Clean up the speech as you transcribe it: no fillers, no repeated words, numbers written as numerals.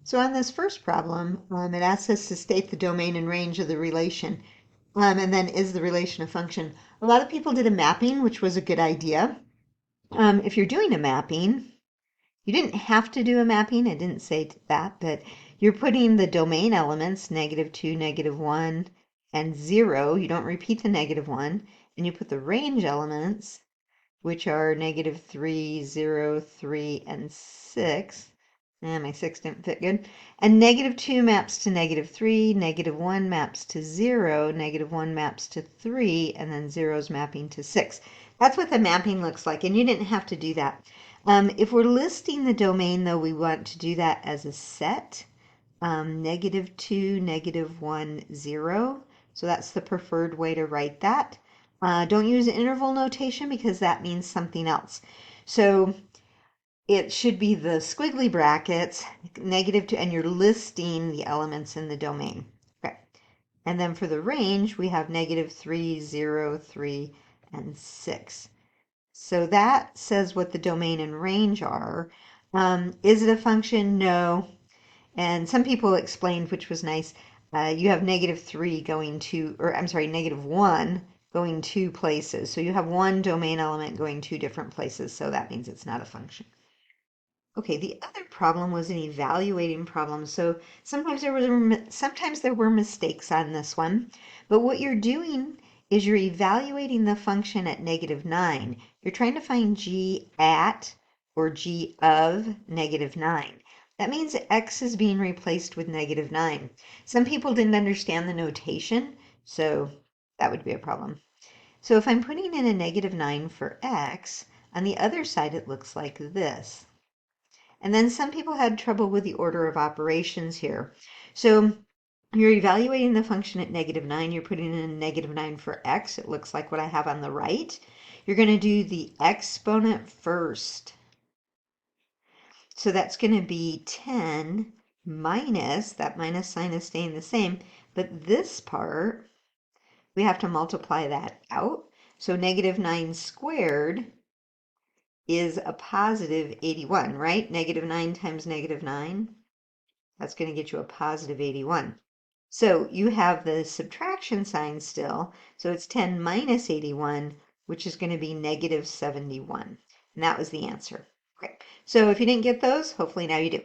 So on this first problem, it asks us to state the domain and range of the relation, and then is the relation a function? A lot of people did a mapping, which was a good idea. If you're doing a mapping, you didn't have to do a mapping. I didn't say that, but you're putting the domain elements, -2, -1, and 0. You don't repeat the -1, and you put the range elements, which are -3, 0, 3, and 6. My 6 didn't fit good. And -2 maps to -3, -1 maps to 0, -1 maps to 3, and then 0 is mapping to 6. That's what the mapping looks like, and you didn't have to do that. If we're listing the domain, though, we want to do that as a set, -2, -1, 0. So that's the preferred way to write that. Don't use interval notation because that means something else. So it should be the squiggly brackets, -2, and you're listing the elements in the domain. Okay. And then for the range, we have -3, 0, 3, and 6. So that says what the domain and range are. Is it a function? No. And some people explained, which was nice, you have -3 going to, or I'm sorry, -1 going 2 places. So you have one domain element going 2 different places, so that means it's not a function. Okay, the other problem was an evaluating problem. So sometimes there were mistakes on this one, but what you're doing is you're evaluating the function at -9. You're trying to find g at or g of -9. That means x is being replaced with -9. Some people didn't understand the notation, so that would be a problem. So if I'm putting in a -9 for x, on the other side it looks like this. And then some people had trouble with the order of operations here. So you're evaluating the function at -9. You're putting in a -9 for x. It looks like what I have on the right. You're going to do the exponent first. So that's going to be 10 minus, that minus sign is staying the same, but this part, we have to multiply that out. So -9 squared is a positive 81, right? -9 times -9, that's going to get you a positive 81. So you have the subtraction sign still, so it's 10 minus 81, which is going to be -71. And that was the answer. Okay, so if you didn't get those, hopefully now you do.